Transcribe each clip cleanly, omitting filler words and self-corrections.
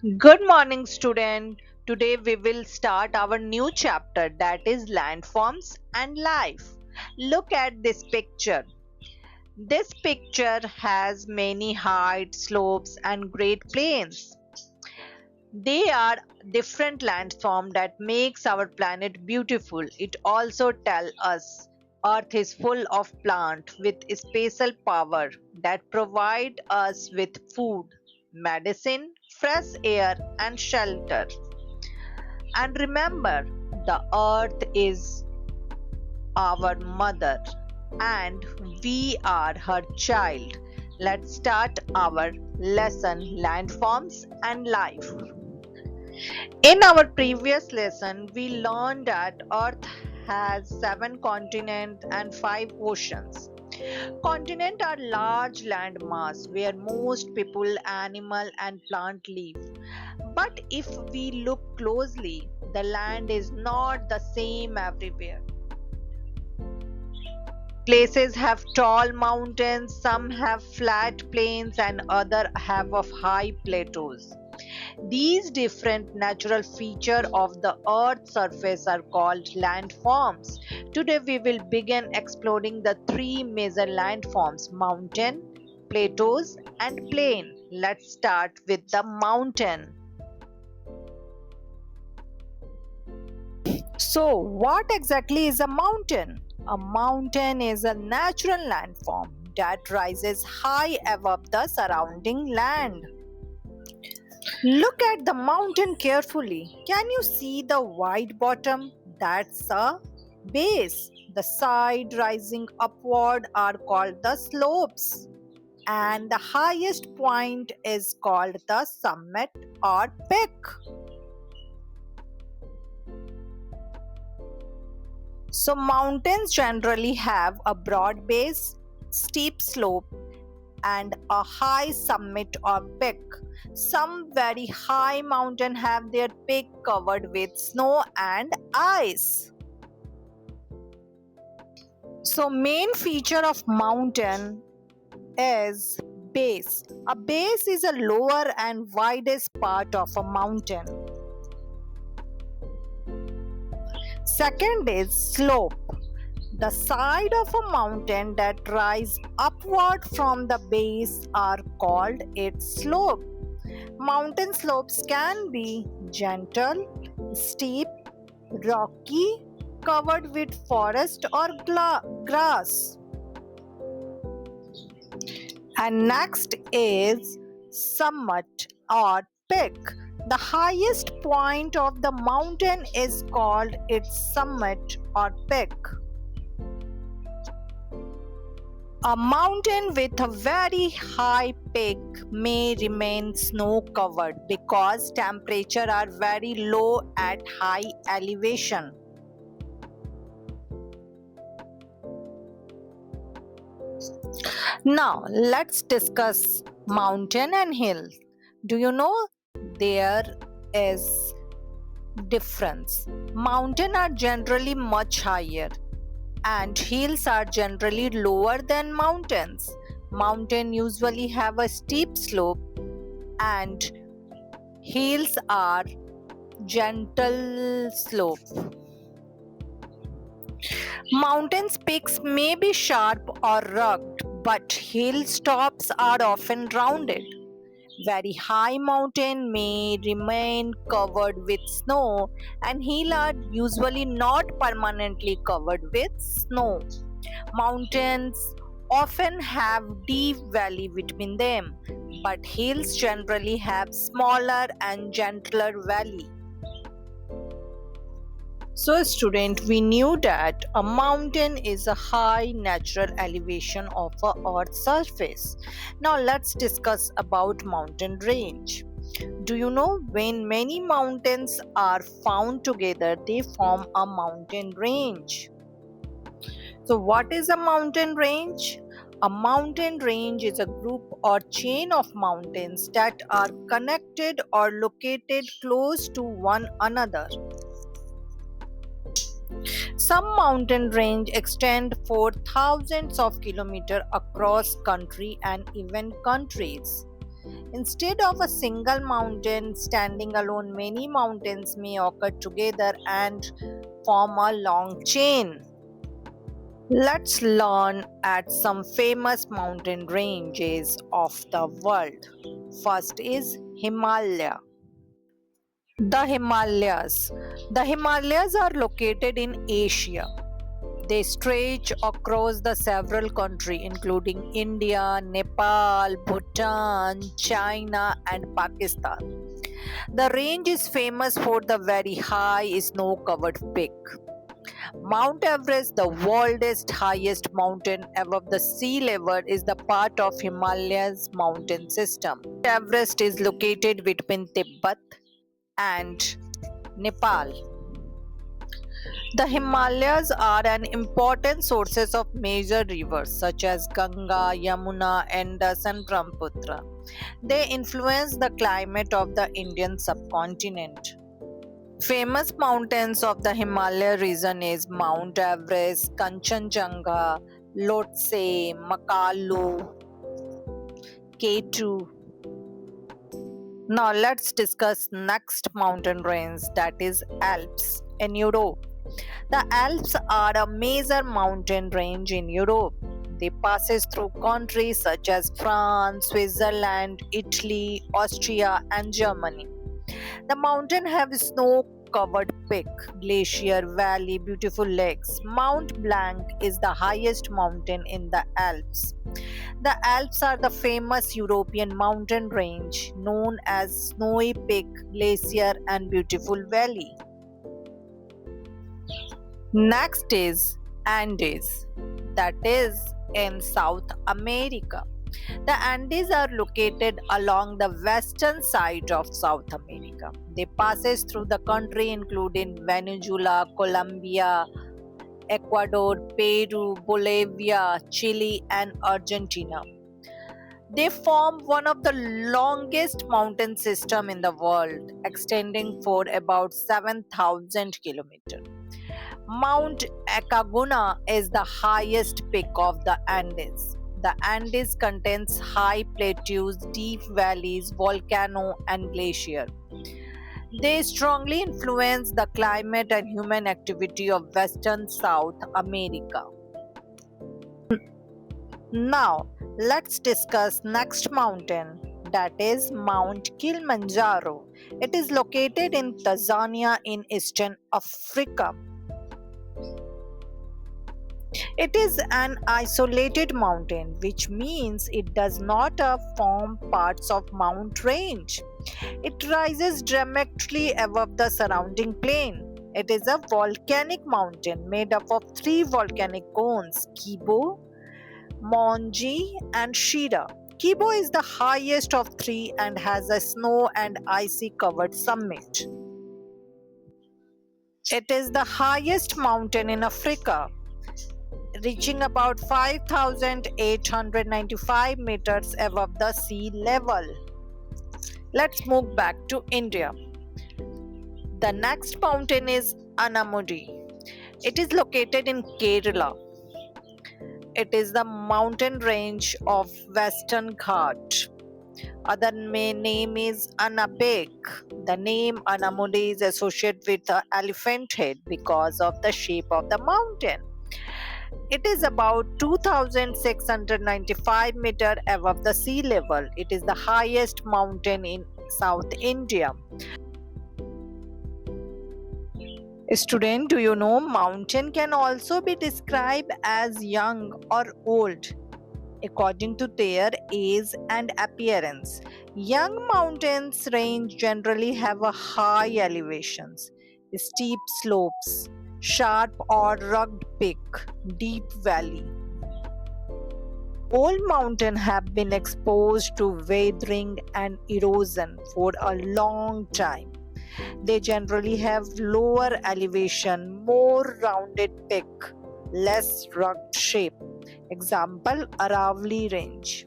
Good morning, student. Today we will start our new chapter that is landforms and life. Look at this picture. This picture has many heights, slopes, and great plains. They are different landforms that makes our planet beautiful. It also tells us Earth is full of plant with special power that provide us with food, medicine, fresh air, and shelter. And remember, the earth is our mother and we are her child. Let's start our lesson Landforms and Life. In our previous lesson, we learned that Earth has 7 continents and 5 oceans. Continents are large land mass where most people, animal and plant live. But if we look closely, the land is not the same everywhere. Places have tall mountains, some have flat plains, and other have of high plateaus. These different natural features of the earth's surface are called landforms. Today we will begin exploring the three major landforms: mountain, plateaus, and plain. Let's start with the mountain. So, what exactly is a mountain? A mountain is a natural landform that rises high above the surrounding land. Look at the mountain carefully. Can you see the wide bottom? That's a base. The side rising upward are called the slopes, and the highest point is called the summit or peak. So, mountains generally have a broad base, steep slope, and a high summit or peak. Some very high mountains have their peak covered with snow and ice. So, main feature of mountain is base. A base is a lower and widest part of a mountain. Second is slope. The side of a mountain that rise upward from the base are called its slope. Mountain slopes can be gentle, steep, rocky, covered with forest or grass. And next is summit or peak. The highest point of the mountain is called its summit or peak. A mountain with a very high peak may remain snow covered because temperatures are very low at high elevation. Now let's discuss mountain and hill. Do you know there is difference? Mountains are generally much higher and hills are generally lower than mountains. Mountains usually have a steep slope and hills are gentle slope. Mountains peaks may be sharp or rugged, but hilltops are often rounded. Very high mountain may remain covered with snow and hills are usually not permanently covered with snow. Mountains often have deep valley between them, but hills generally have smaller and gentler valley. So student, we knew that a mountain is a high natural elevation of a earth's surface. Now let's discuss about mountain range. Do you know when many mountains are found together, they form a mountain range? So what is a mountain range? A mountain range is a group or chain of mountains that are connected or located close to one another. Some mountain range extend for thousands of kilometers across country and even countries. Instead of a single mountain standing alone, many mountains may occur together and form a long chain. Let's learn at some famous mountain ranges of the world. First is Himalaya. The Himalayas. The Himalayas are located in Asia. They stretch across the several countries including India, Nepal, Bhutan, China and Pakistan. The range is famous for the very high snow-covered peak. Mount Everest, the world's highest mountain above the sea level, is the part of Himalayas mountain system. Everest is located between Tibet and Nepal. The Himalayas are an important sources of major rivers such as Ganga, Yamuna, Indus and Brahmaputra. They influence the climate of the Indian subcontinent. Famous mountains of the Himalaya region is Mount Everest, Kanchenjunga, Lhotse, Makalu, K2. Now let's discuss next mountain range, that is Alps in Europe. The Alps are a major mountain range in Europe. They passes through countries such as France, Switzerland, Italy, Austria and Germany. The mountain have snow-covered peak, glacier, valley, beautiful lakes. Mount Blanc is the highest mountain in the Alps. The Alps are the famous European mountain range known as snowy peak, glacier and beautiful valley. Next is Andes, that is in South America. The Andes are located along the western side of South America. They passes through the country including Venezuela, Colombia, Ecuador, Peru, Bolivia, Chile and Argentina. They form one of the longest mountain system in the world, extending for about 7,000 kilometers. Mount Aconcagua is the highest peak of the Andes. The Andes contains high plateaus, deep valleys, volcano and glacier. They strongly influence the climate and human activity of western South America. Now, let's discuss next mountain, that is Mount Kilimanjaro. It is located in Tanzania in Eastern Africa. It is an isolated mountain, which means it does not form parts of Mount Range. It rises dramatically above the surrounding plain. It is a volcanic mountain made up of three volcanic cones, Kibo, Monji and Shira. Kibo is the highest of three and has a snow and icy covered summit. It is the highest mountain in Africa, reaching about 5,895 meters above the sea level. Let's move back to India. The next mountain is Anamudi. It is located in Kerala. It is the mountain range of Western Ghat. Other name is Anabek. The name Anamudi is associated with the elephant head because of the shape of the mountain. It is about 2,695 meters above the sea level. It is the highest mountain in South India. Student, do you know mountain can also be described as young or old according to their age and appearance. Young mountains range generally have a high elevations, steep slopes, sharp or rugged peak, deep valley. Old mountains have been exposed to weathering and erosion for a long time. They generally have lower elevation, more rounded peak, less rugged shape. Example, Aravalli Range.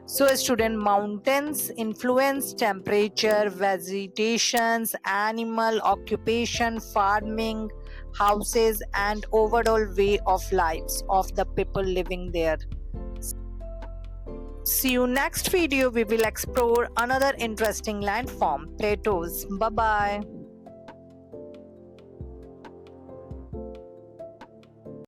So student, mountains influence temperature, vegetations, animal occupation, farming, houses and overall way of lives of the people living there. See you next video. We will explore another interesting landform, plateaus. Bye bye.